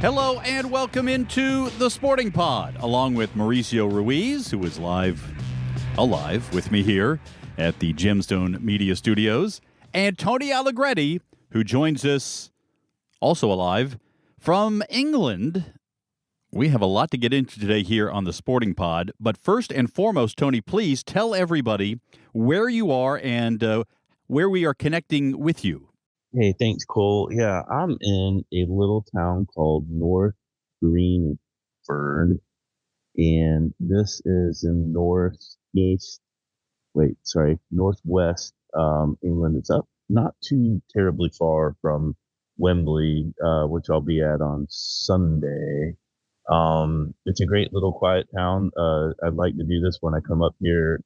Hello and welcome into the Sporting Pod, along with Mauricio Ruiz, who is alive with me here at the Gemstone Media Studios, and Tony Allegretti, who joins us also alive from England. We have a lot to get into today here on the Sporting Pod, but first and foremost, Tony, please tell everybody where you are and where we are connecting with you. Hey, thanks, Cole. Yeah, I'm in a little town called North Greenford, and this is in northwest England. It's up not too terribly far from Wembley, which I'll be at on Sunday. It's a great little quiet town. I'd like to do this when I come up here.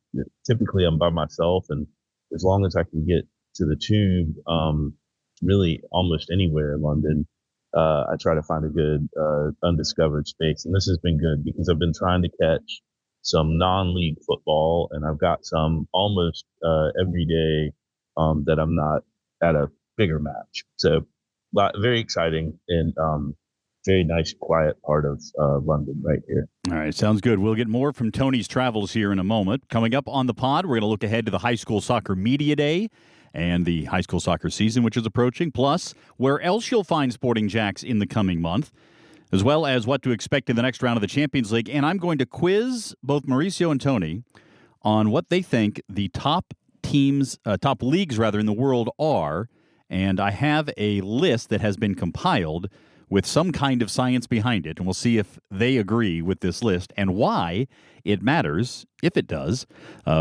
Typically, I'm by myself, and as long as I can get to the tube, really almost anywhere in London, I try to find a good undiscovered space. And this has been good because I've been trying to catch some non-league football, and I've got some almost every day that I'm not at a bigger match. So very exciting and very nice, quiet part of London right here. All right, sounds good. We'll get more from Tony's travels here in a moment. Coming up on the pod, we're going to look ahead to the High School Soccer Media Day and the high school soccer season, which is approaching, plus where else you'll find Sporting Jacks in the coming month, as well as what to expect in the next round of the Champions League. And I'm going to quiz both Mauricio and Tony on what they think the top leagues in the world are. And I have a list that has been compiled with some kind of science behind it, and we'll see if they agree with this list and why it matters, if it does,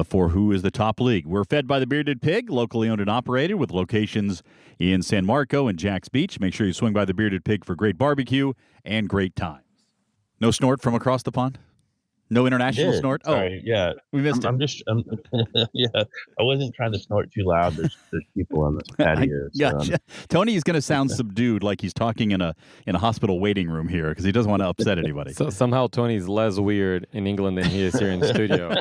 for who is the top league. We're fed by the Bearded Pig, locally owned and operated, with locations in San Marco and Jack's Beach. Make sure you swing by the Bearded Pig for great barbecue and great times. No snort from across the pond? No international snort? Sorry, yeah. We missed it. Yeah, I wasn't trying to snort too loud. There's people on the patio. Gotcha. Tony is going to sound subdued, like he's talking in a hospital waiting room here, because he doesn't want to upset anybody. So somehow Tony's less weird in England than he is here in the studio.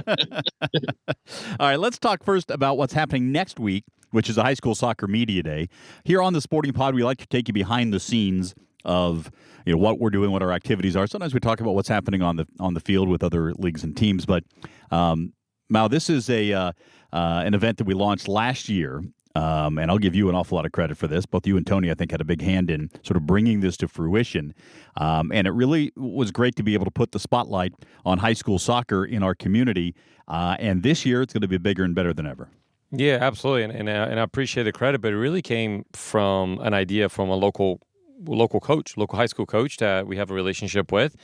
All right, let's talk first about what's happening next week, which is the High School Soccer Media Day. Here on the Sporting Pod, we like to take you behind the scenes of what we're doing, what our activities are. Sometimes we talk about what's happening on the field with other leagues and teams. But Mal, this is an event that we launched last year, and I'll give you an awful lot of credit for this. Both you and Tony, I think, had a big hand in sort of bringing this to fruition. And it really was great to be able to put the spotlight on high school soccer in our community. And this year, it's going to be bigger and better than ever. Yeah, absolutely, and I appreciate the credit, but it really came from an idea from a local high school coach that we have a relationship with.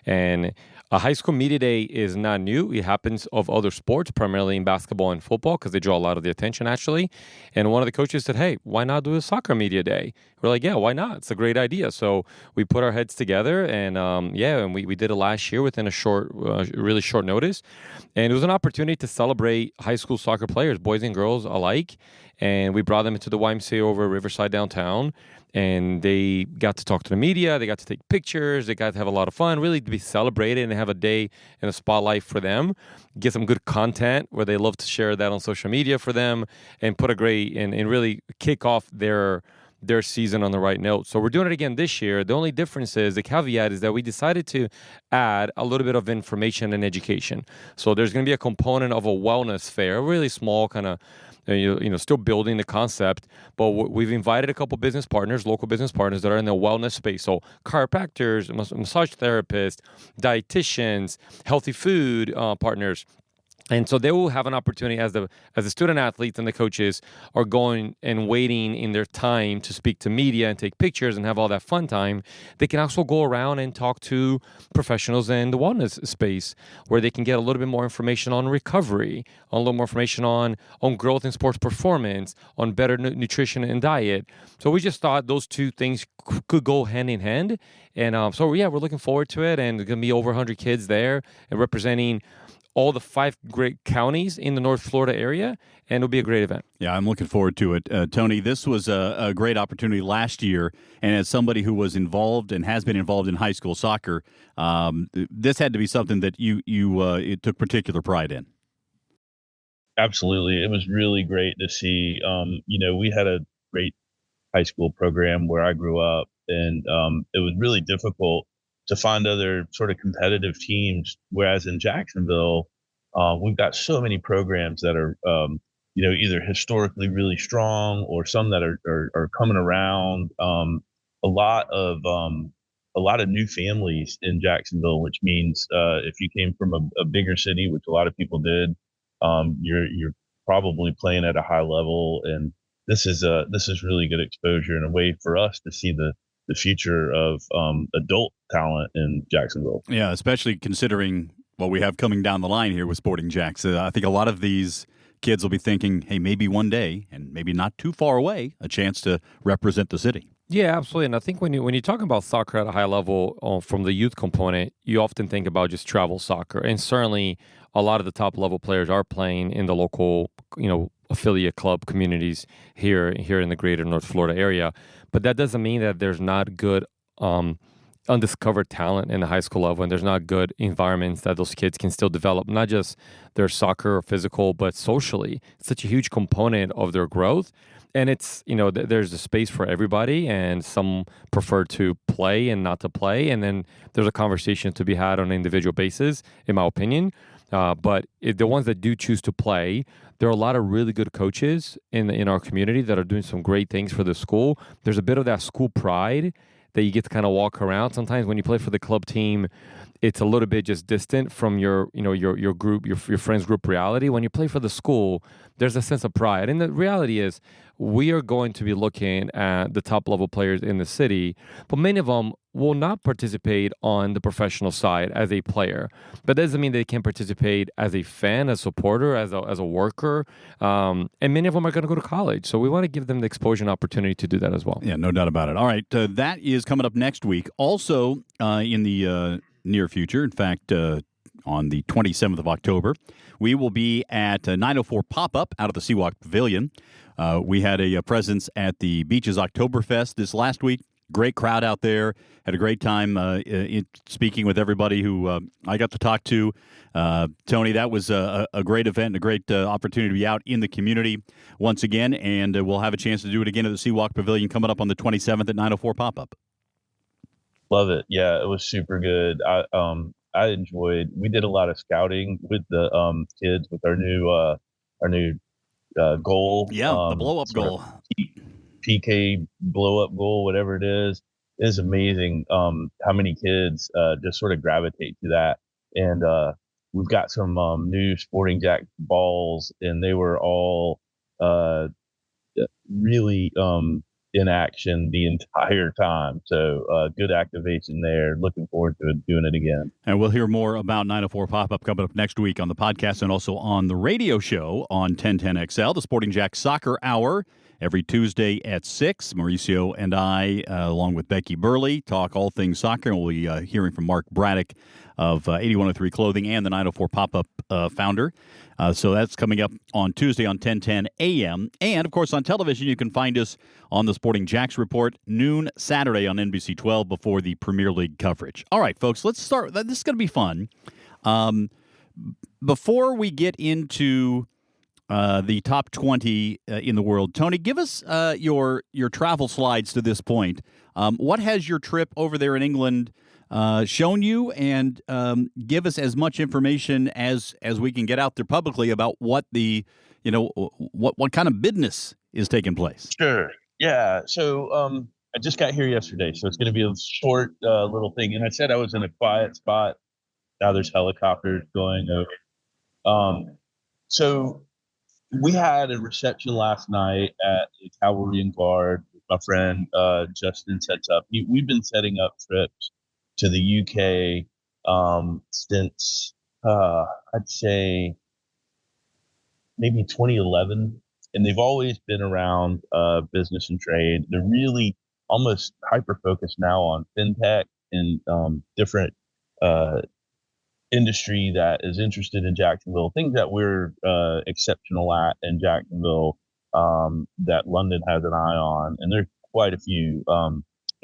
And a high school media day is not new. It happens of other sports, primarily in basketball and football, because they draw a lot of the attention, actually. And one of the coaches said, hey, why not do a soccer media day? We're like, yeah, why not? It's a great idea. So we put our heads together, and we did it last year within a really short notice. And it was an opportunity to celebrate high school soccer players, boys and girls alike. And we brought them into the YMCA over at Riverside downtown. And they got to talk to the media, they got to take pictures, they got to have a lot of fun, really to be celebrated and have a day in a spotlight for them, get some good content where they love to share that on social media for them, and put a great, and really kick off their season on the right note. So we're doing it again this year. The only difference is, the caveat is that we decided to add a little bit of information and education. So there's going to be a component of a wellness fair, a really small kind of, still building the concept, but we've invited a couple business partners, local business partners that are in the wellness space. So chiropractors, massage therapists, dietitians, healthy food partners. And so they will have an opportunity as the student athletes and the coaches are going and waiting in their time to speak to media and take pictures and have all that fun time. They can also go around and talk to professionals in the wellness space, where they can get a little bit more information on recovery, a little more information on growth in sports performance, on better nutrition and diet. So we just thought those two things could go hand in hand. And we're looking forward to it. And there's going to be over 100 kids there and representing all the 5 great counties in the North Florida area, and it'll be a great event. Yeah, I'm looking forward to it. Tony, this was a great opportunity last year, and as somebody who was involved and has been involved in high school soccer, this had to be something that you took particular pride in. Absolutely. It was really great to see. We had a great high school program where I grew up, and it was really difficult to find other sort of competitive teams. Whereas in Jacksonville, we've got so many programs that are, either historically really strong or some that are coming around. A lot of new families in Jacksonville, which means if you came from a bigger city, which a lot of people did, you're probably playing at a high level, and this is really good exposure and a way for us to see the future of adult talent in Jacksonville. Yeah, especially considering what we have coming down the line here with Sporting Jacks. I think a lot of these kids will be thinking, hey, maybe one day, and maybe not too far away, a chance to represent the city. Yeah, absolutely. And I think when you talk about soccer at a high level from the youth component, you often think about just travel soccer. And certainly a lot of the top level players are playing in the local, affiliate club communities here in the greater North Florida area. But that doesn't mean that there's not good undiscovered talent in the high school level, and there's not good environments that those kids can still develop, not just their soccer or physical, but socially. It's such a huge component of their growth. And it's, there's a space for everybody, and some prefer to play and not to play. And then there's a conversation to be had on an individual basis, in my opinion. But the ones that do choose to play, there are a lot of really good coaches in our community that are doing some great things for the school. There's a bit of that school pride that you get to kind of walk around. Sometimes when you play for the club team, it's a little bit just distant from your group, your friends group reality. When you play for the school, there's a sense of pride. And the reality is we are going to be looking at the top level players in the city, but many of them will not participate on the professional side as a player. But that doesn't mean they can participate as a fan, as a supporter, as a worker. And many of them are going to go to college. So we want to give them the exposure and opportunity to do that as well. Yeah, no doubt about it. All right, that is coming up next week. Also in the near future, in fact, on the 27th of October, we will be at 904 Pop-Up out of the Seawalk Pavilion. We had a presence at the Beaches Oktoberfest this last week. Great crowd out there. Had a great time speaking with everybody who I got to talk to. Tony, that was a great event and a great opportunity to be out in the community once again, and we'll have a chance to do it again at the Seawalk Pavilion coming up on the 27th at 904 Pop-Up. Love it. Yeah, it was super good. I enjoyed. We did a lot of scouting with the kids with our new goal. Yeah, the blow up goal. PK blow up goal, whatever it is amazing. How many kids just sort of gravitate to that, and we've got some new Sporting Jack balls, and they were all really in action the entire time. So good activation there. Looking forward to doing it again. And we'll hear more about 904 Pop-Up coming up next week on the podcast and also on the radio show on 1010XL, the Sporting Jack Soccer Hour, every Tuesday at 6. Mauricio and I, along with Becky Burley, talk all things soccer. And we'll be hearing from Mark Braddock of 8103 Clothing and the 904 Pop-Up founder. So that's coming up on Tuesday on 1010 a.m. And, of course, on television, you can find us on the Sporting Jacks Report, noon Saturday on NBC 12 before the Premier League coverage. All right, folks, let's start. This is going to be fun. Before we get into the top 20 in the world, Tony, give us your travel slides to this point. What has your trip over there in England shown you, and give us as much information as we can get out there publicly about what the what kind of business is taking place. Sure. Yeah. So I just got here yesterday, so it's going to be a short little thing. And I said I was in a quiet spot. Now there's helicopters going over. So we had a reception last night at the Cavalry and Guard. My friend Justin sets up. We've been setting up trips to the UK since I'd say maybe 2011, and they've always been around business and trade. They're really almost hyper focused now on fintech and different industry that is interested in Jacksonville, things that we're exceptional at in Jacksonville that London has an eye on. And there's quite a few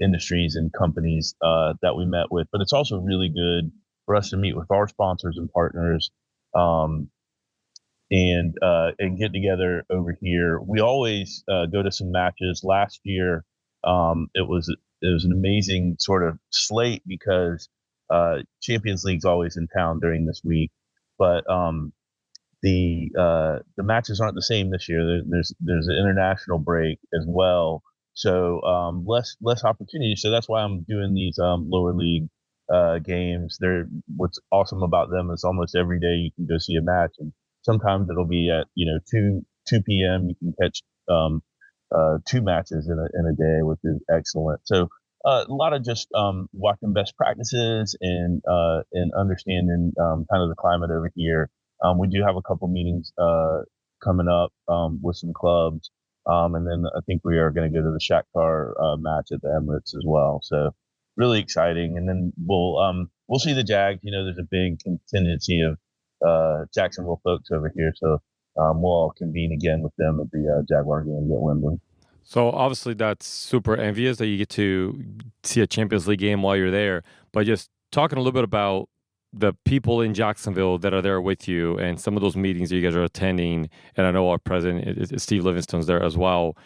industries and companies that we met with, but it's also really good for us to meet with our sponsors and partners and get together over here. We always go to some matches. Last year, it was was an amazing sort of slate because Champions League's always in town during this week, but the matches aren't the same this year. There's an international break as well, so less opportunity. So that's why I'm doing these lower league games. What's awesome about them is almost every day you can go see a match, and sometimes it'll be at 2 p.m. You can catch two matches in a day, which is excellent. So a lot of just watching best practices and understanding kind of the climate over here. We do have a couple meetings coming up with some clubs, and then I think we are going to go to the Shakhtar match at the Emirates as well. So really exciting. And then we'll see the Jags. There's a big contingency of Jacksonville folks over here, so we'll all convene again with them at the Jaguar game at Wembley. So obviously that's super envious that you get to see a Champions League game while you're there. But just talking a little bit about the people in Jacksonville that are there with you and some of those meetings that you guys are attending, and I know our president, Steve Livingston's there as well.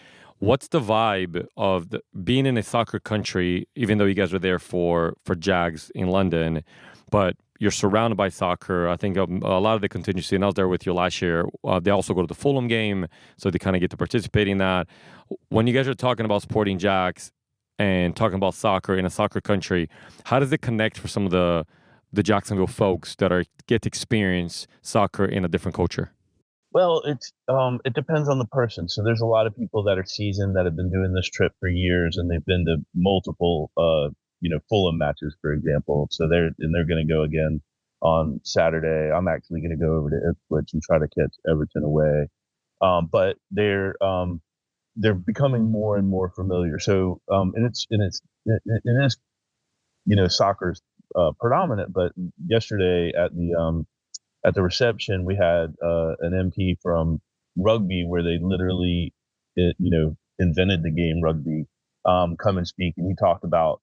What's the vibe of being in a soccer country, even though you guys are there for Jags in London, but you're surrounded by soccer? I think a lot of the contingency, and I was there with you last year, they also go to the Fulham game, so they kind of get to participate in that. When you guys are talking about supporting Jags and talking about soccer in a soccer country, how does it connect for some of the Jacksonville folks that get to experience soccer in a different culture? Well, it depends on the person. So there's a lot of people that are seasoned that have been doing this trip for years, and they've been to multiple Fulham matches, for example. So they're going to go again on Saturday. I'm actually going to go over to Ipswich and try to catch Everton away. But they're becoming more and more familiar. So it is soccer's predominant. But yesterday at the reception, we had an MP from rugby, where they literally invented the game rugby, come and speak, and he talked about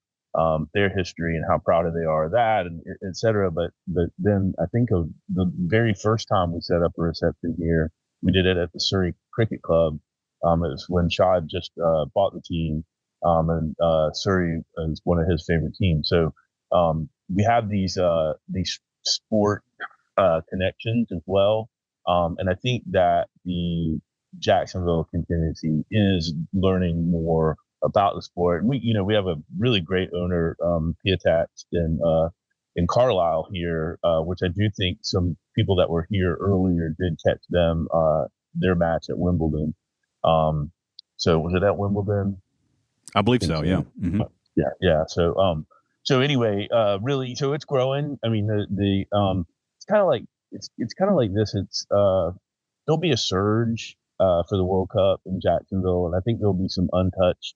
their history and how proud they are of that, and et cetera. But then I think of the very first time we set up a reception here, we did it at the Surrey Cricket Club. It was when Shad just bought the team, and Surrey is one of his favorite teams. So we have these sport connections as well, and I think that the Jacksonville contingency is learning more about the sport. And we have a really great owner, Piatax in Carlisle here, which I do think some people that were here earlier did catch their match at Wimbledon. So was it at Wimbledon? I believe so. Yeah. Mm-hmm. Yeah. So anyway, really, so it's growing. I mean, it's kind of like it's kind of like this. There'll be a surge for the World Cup in Jacksonville, and I think there'll be some untouched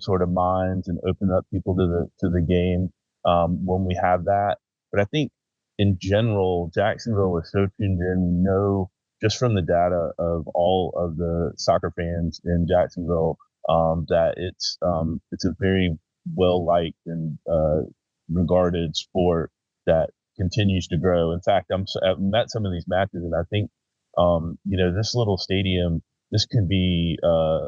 sort of minds and open up people to the game when we have that. But I think in general, Jacksonville is so tuned in. We know just from the data of all of the soccer fans in Jacksonville that it's a very well liked and regarded sport that continues to grow. In fact, I've met some of these matches, and I think this little stadium, this could be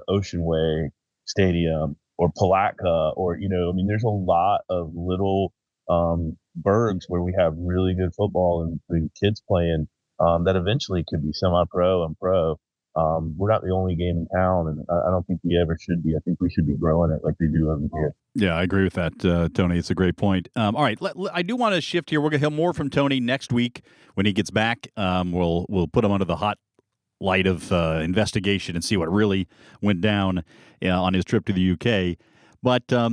Ocean Way Stadium or Palatka, or there's a lot of little burgs where we have really good football and the kids playing that eventually could be semi-pro and pro. We're not the only game in town, and I don't think we ever should be. I think we should be growing it like they do over here. Yeah, I agree with that, Tony. It's a great point. All right, I do want to shift here. We're going to hear more from Tony next week when he gets back. We'll put him under the hot light of investigation and see what really went down on his trip to the UK. But I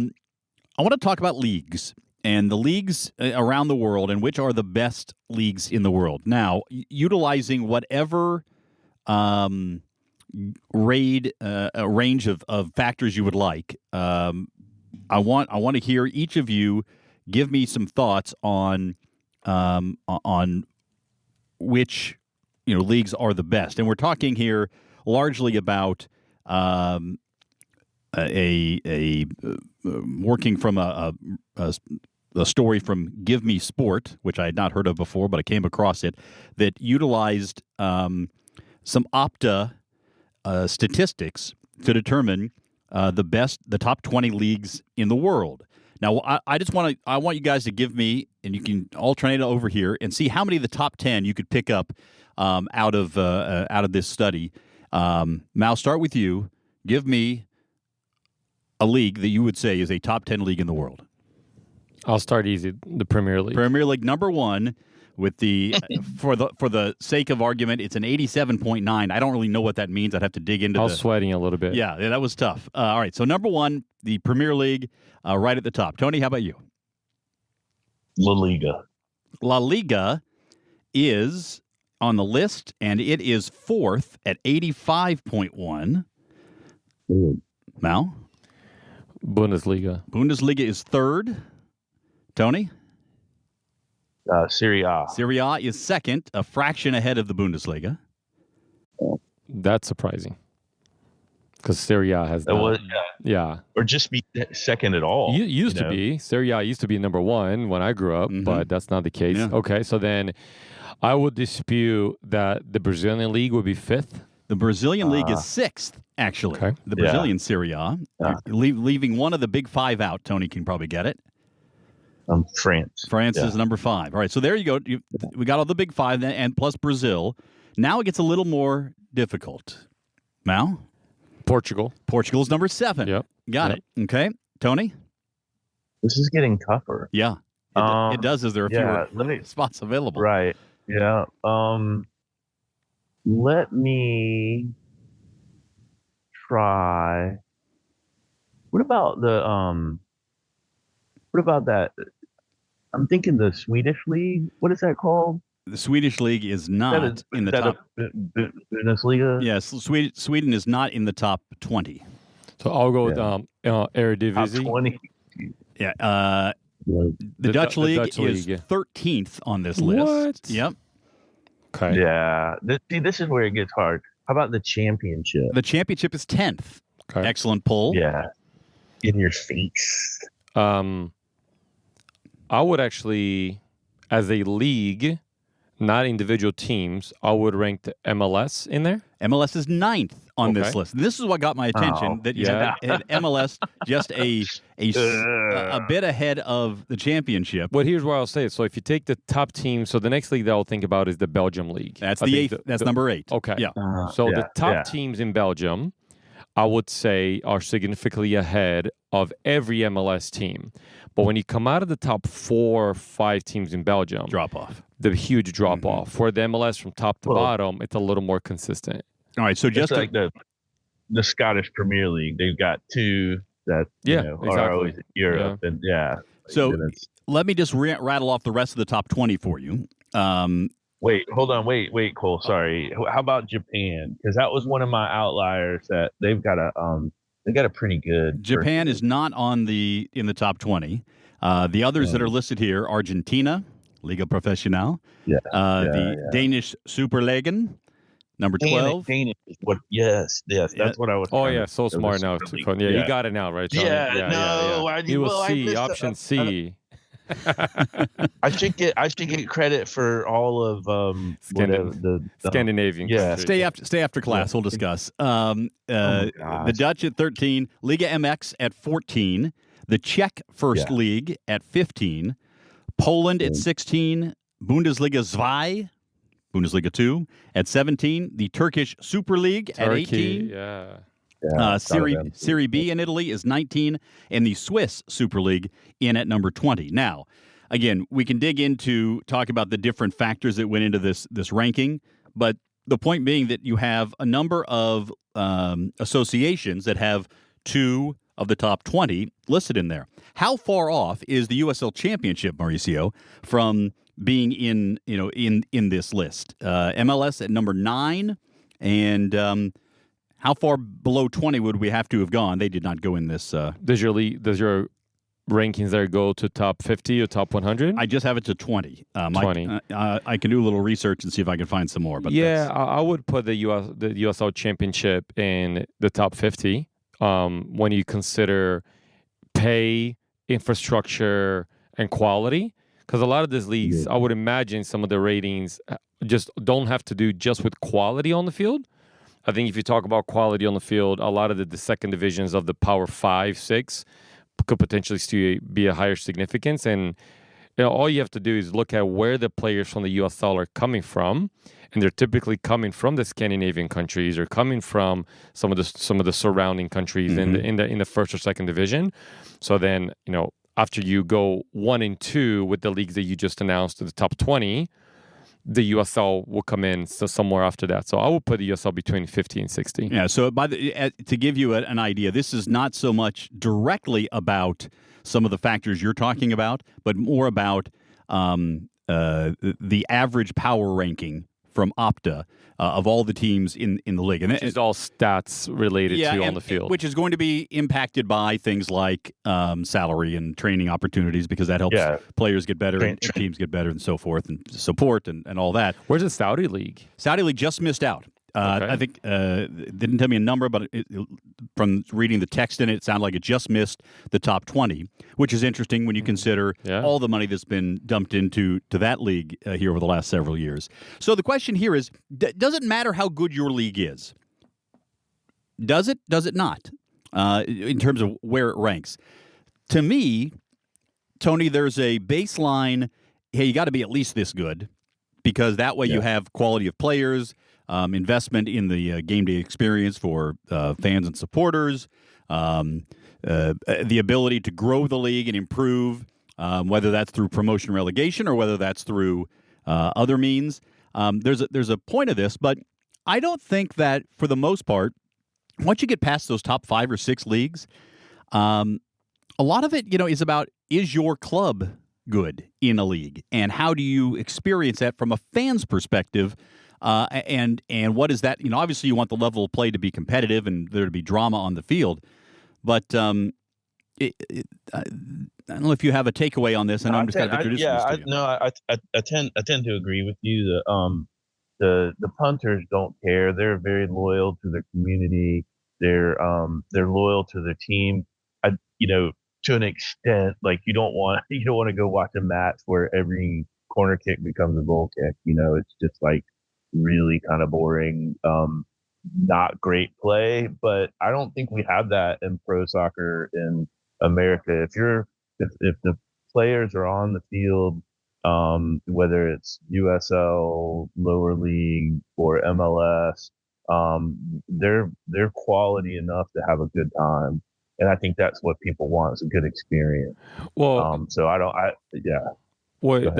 want to talk about leagues and the leagues around the world and which are the best leagues in the world. Now, utilizing whatever a range of factors you would like. I want to hear each of you give me some thoughts on which leagues are the best, and we're talking here largely about working from a story from Give Me Sport, which I had not heard of before, but I came across it, that utilized some Opta statistics to determine the top 20 leagues in the world. Now, I want you guys to give me, and you can alternate over here and see how many of the top 10 you could pick up out of this study. Mal, start with you. Give me a league that you would say is a top 10 league in the world. I'll start easy. The Premier League. Premier League number one. With the for the sake of argument, it's an 87.9. I don't really know what that means. I'd have to dig into. I was sweating a little bit. Yeah, that was tough. All right, so number one, the Premier League, right at the top. Tony, how about you? La Liga. La Liga is on the list, and it is fourth at 85.1. Mal? Bundesliga. Bundesliga is third. Tony? Serie A. Serie A is second, a fraction ahead of the Bundesliga. That's surprising. Because Serie A has that. Yeah. Or just be second at all. Used to be. Serie A used to be number one when I grew up, but that's not the case. Yeah. Okay, so then I would dispute that the Brazilian League would be fifth. The Brazilian League is sixth, actually. Okay. The Brazilian Serie A. Leaving one of the big five out, Tony can probably get it. France. France is number five. All right, so there you go. We got all the big five and plus Brazil. Now it gets a little more difficult. Mal? Portugal. Portugal's number seven. Yep. Got it. Okay. Tony? This is getting tougher. Yeah. It does as there are fewer spots available. Right. Yeah. Let me try. What about that? I'm thinking the Swedish league. What is that called? The Swedish league is not in the top. Bundesliga? Yes, Sweden is not in the top 20. So I'll go with Eredivisie. Top 20. Yeah. The Dutch league is 13th on this list. What? Yep. Okay. Yeah. This is where it gets hard. How about the championship? The championship is 10th. Okay. Excellent pull. Yeah. In your face. I would actually, as a league, not individual teams, I would rank the MLS in there. MLS is 9th on this list. This is what got my attention, that you had MLS just a bit ahead of the championship. But here's where I'll say it. So if you take the top team, so the next league that I'll think about is the Belgium League. That's the eighth. That's number 8. Okay. Yeah. The top teams in Belgium, I would say, are significantly ahead of every MLS team. But when you come out of the top 4 or 5 teams in Belgium, Drop off. The huge drop off. For the MLS from top to bottom, it's a little more consistent. All right, so just like the Scottish Premier League, they've got 2 that are always in Europe, and So let me just rattle off the rest of the top 20 for you. Wait, hold on, wait, Cole. Sorry. How about Japan? Because that was one of my outliers that they've got a pretty good. Japan is not in the top 20. The others that are listed here: Argentina, Liga Professional. Danish Superligaen, number 12. Danish is what? Yes, that's what I was. Oh yeah, so smart now. Yeah, you got it now, right, Tony? Yeah. You will see option C. I should get credit for all of the Scandinavian. Yeah, stay after class. We'll discuss. The Dutch at 13, Liga MX at 14, the Czech First League at 15, Poland at 16, Bundesliga 2, Bundesliga 2 at 17, the Turkish Super League at 18. Serie B in Italy is 19, and the Swiss Super League in at number 20. Now, again, we can dig into talk about the different factors that went into this ranking, but the point being that you have a number of associations that have 2 of the top 20 listed in there. How far off is the USL Championship, Mauricio, from being in this list? MLS at number 9, and how far below 20 would we have to have gone? They did not go in this. Does your rankings there go to top 50 or top 100? I just have it to 20. 20. I can do a little research and see if I can find some more. But I would put the USL Championship in the top 50 when you consider pay, infrastructure, and quality. Because a lot of these leagues, I would imagine some of the ratings just don't have to do just with quality on the field. I think if you talk about quality on the field, a lot of the second divisions of the Power 5, 6 could potentially still be a higher significance. And all you have to do is look at where the players from the USL are coming from, and they're typically coming from the Scandinavian countries or coming from some of the surrounding countries in the first or second division. So then, after you go 1 and 2 with the leagues that you just announced to the top 20, the USL will come in somewhere after that. So I will put the USL between 50 and 60. Yeah, so to give you an idea, this is not so much directly about some of the factors you're talking about, but more about the average power ranking from Opta of all the teams in the league. And which is all stats related to on the field. Which is going to be impacted by things like salary and training opportunities, because that helps players get better and teams get better and so forth, and support and all that. Where's the Saudi League? Saudi League just missed out. I think it didn't tell me a number, but from reading the text in it, it sounded like it just missed the top 20, which is interesting when you consider all the money that's been dumped into that league here over the last several years. So the question here is, does it matter how good your league is? Does it? Does it not? In terms of where it ranks? To me, Tony, there's a baseline, hey, you got to be at least this good, because that way you have quality of players, investment in the game day experience for fans and supporters, the ability to grow the league and improve, whether that's through promotion relegation or whether that's through other means. There's a point of this, but I don't think that for the most part, once you get past those top 5 or 6 leagues, a lot of it, is about, is your club good in a league, and how do you experience that from a fan's perspective? And what is that? Obviously you want the level of play to be competitive and there to be drama on the field, but I don't know if you have a takeaway on this. I know I'm just kind of introducing this to you. I tend to agree with you. The punters don't care. They're very loyal to their community. They're loyal to their team. To an extent, like you don't want to go watch a match where every corner kick becomes a goal kick. It's just like really kind of boring, not great play. But I don't think we have that in pro soccer in America. If the players are on the field, whether it's USL, lower league, or MLS, they're quality enough to have a good time. And I think that's what people want, is a good experience. Well, Well,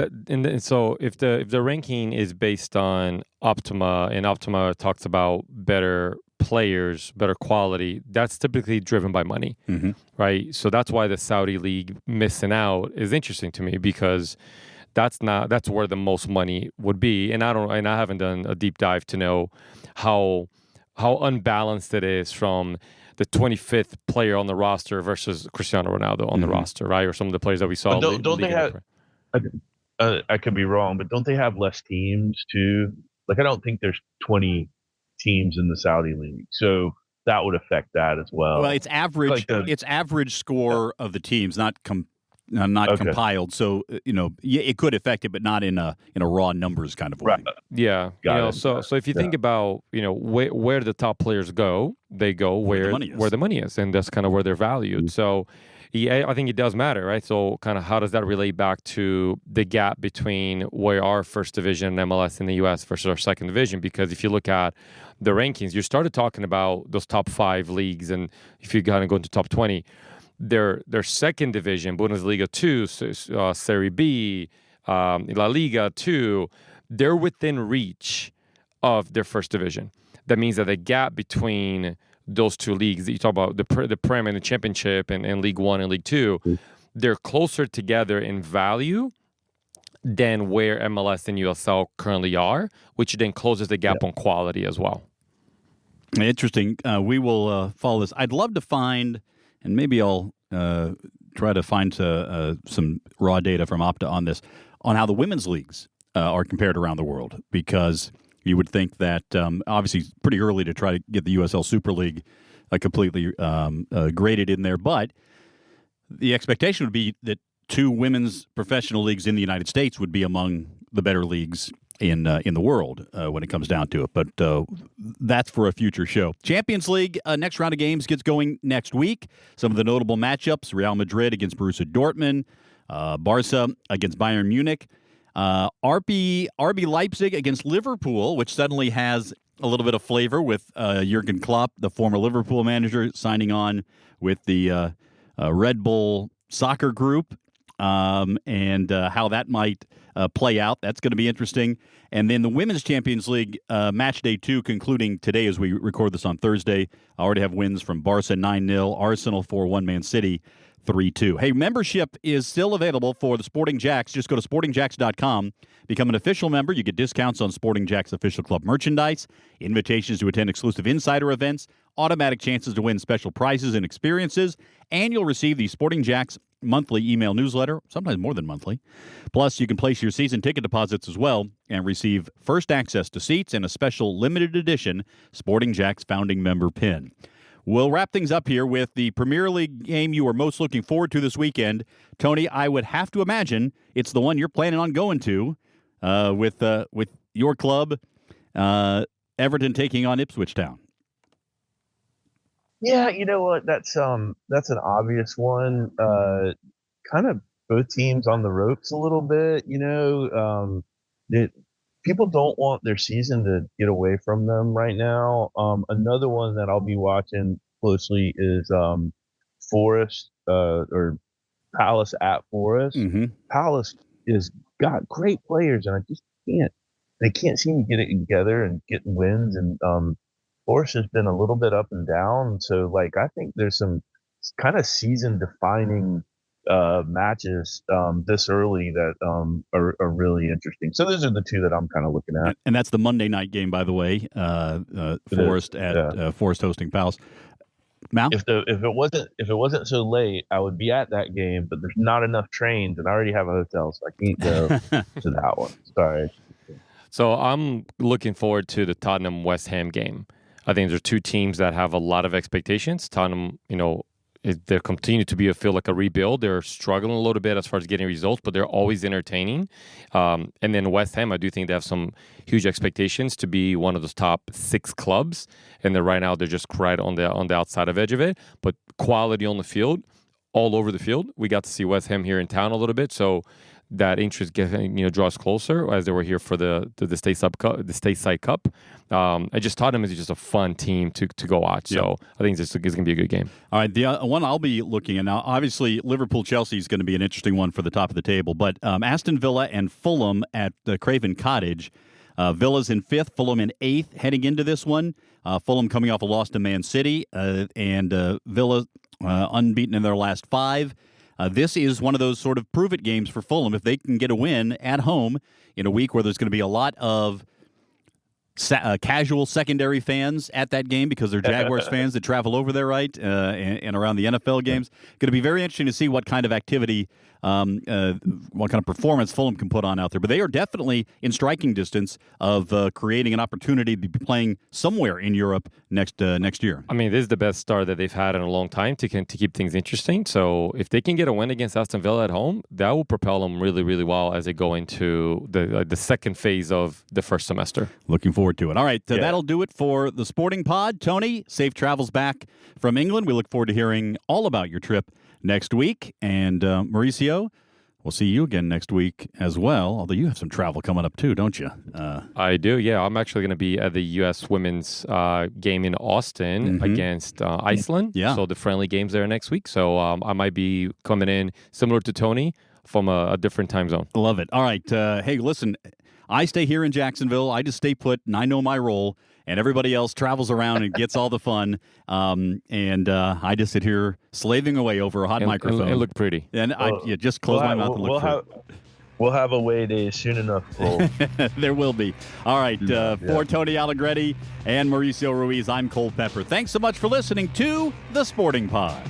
so if the ranking is based on Optima, and Optima talks about better players, better quality, that's typically driven by money, right? So that's why the Saudi League missing out is interesting to me, because that's where the most money would be. And I haven't done a deep dive to know how unbalanced it is from the 25th player on the roster versus Cristiano Ronaldo on the roster, right? Or some of the players that we saw. Don't they have? I could be wrong, but don't they have less teams too? Like, I don't think there's 20 teams in the Saudi League, so that would affect that as well. Well, it's average. It's average score of the teams, not compiled. So it could affect it, but not in a raw numbers kind of way. Right. Yeah. So if you think about where the top players go, they go where the money is, and that's kind of where they're valued. So. Yeah, I think it does matter, right? So kind of how does that relate back to the gap between where our first division and MLS in the U.S. versus our second division? Because if you look at the rankings, you started talking about those top 5 leagues, and if you kind of go into top 20, their second division, Bundesliga 2, Serie B, La Liga 2, they're within reach of their first division. That means that the gap between those two leagues that you talk about, the Prem and the Championship and League One and League Two, they're closer together in value than where MLS and USL currently are, which then closes the gap on quality as well. Interesting. We will follow this. I'd love to find, and maybe I'll try to find some raw data from Opta on this, on how the women's leagues are compared around the world, because you would think that obviously it's pretty early to try to get the USL Super League completely graded in there, but the expectation would be that 2 women's professional leagues in the United States would be among the better leagues in the world when it comes down to it. But that's for a future show. Champions League next round of games gets going next week. Some of the notable matchups: Real Madrid against Borussia Dortmund, Barca against Bayern Munich, RB Leipzig against Liverpool, which suddenly has a little bit of flavor with Jurgen Klopp, the former Liverpool manager, signing on with the Red Bull Soccer Group, and how that might play out. That's going to be interesting. And then the Women's Champions League match day 2 concluding today as we record this on Thursday. I already have wins from Barca 9-0, Arsenal 4-1, Man City 3-2. Hey, membership is still available for the Sporting Jacks. Just go to sportingjacks.com. Become an official member. You get discounts on Sporting Jacks official club merchandise, invitations to attend exclusive insider events, automatic chances to win special prizes and experiences, and you'll receive the Sporting Jacks monthly email newsletter, sometimes more than monthly. Plus, you can place your season ticket deposits as well and receive first access to seats and a special limited edition Sporting Jacks founding member pin. We'll wrap things up here with the Premier League game you are most looking forward to this weekend. Tony, I would have to imagine it's the one you're planning on going to with your club, Everton taking on Ipswich Town. Yeah, you know what? That's an obvious one. Kind of both teams on the ropes a little bit. People don't want their season to get away from them right now. Another one that I'll be watching closely is Forest or Palace at Forest. Mm-hmm. Palace is got great players, and they can't seem to get it together and get wins. And Forest has been a little bit up and down. So, I think there's some kind of season-defining matches this early that are really interesting. So those are the two that I'm kind of looking at. And that's the Monday night game, by the way. Forest at Forest hosting Palace. Mal? If it wasn't so late, I would be at that game. But there's not enough trains, and I already have a hotel, so I can't go to that one. Sorry. So I'm looking forward to the Tottenham West Ham game. I think there's two teams that have a lot of expectations. Tottenham, they continue to feel like a rebuild. They're struggling a little bit as far as getting results, but they're always entertaining. And then West Ham, I do think they have some huge expectations to be one of those top 6 clubs. And right now they're just right on the outside of edge of it. But quality on the field, all over the field. We got to see West Ham here in town a little bit, so that interest draws closer as they were here for the Stateside Cup. I just Tottenham is just a fun team to go watch. Yep. So I think it's going to be a good game. All right, the one I'll be looking at now, obviously Liverpool-Chelsea is going to be an interesting one for the top of the table, but Aston Villa and Fulham at Craven Cottage. Villa's in 5th, Fulham in 8th heading into this one. Fulham coming off a loss to Man City, and Villa unbeaten in their last 5. This is one of those sort of prove-it games for Fulham. If they can get a win at home in a week where there's going to be a lot of casual secondary fans at that game because they're Jaguars fans that travel over there, right, and around the NFL games. Going to be very interesting to see what kind of activity, what kind of performance Fulham can put on out there. But they are definitely in striking distance of creating an opportunity to be playing somewhere in Europe next year. I mean, this is the best start that they've had in a long time to keep things interesting. So if they can get a win against Aston Villa at home, that will propel them really, really well as they go into the second phase of the first semester. Looking forward to it. All right, that'll do it for the Sporting Pod. Tony, safe travels back from England. We look forward to hearing all about your trip next week. And Mauricio, we'll see you again next week as well, although you have some travel coming up too, don't you? I do, yeah. I'm actually going to be at the U.S. women's game in Austin against Iceland. Yeah. So the friendly game's there next week. So I might be coming in similar to Tony from a different time zone. Love it. All right. Hey, listen, I stay here in Jacksonville. I just stay put, and I know my role. And everybody else travels around and gets all the fun. And I just sit here slaving away over a hot microphone. And look pretty. And I just close my mouth and look pretty. We'll have away days soon enough, Cole. There will be. All right. For Tony Allegretti and Mauricio Ruiz, I'm Cole Pepper. Thanks so much for listening to The Sporting Pod.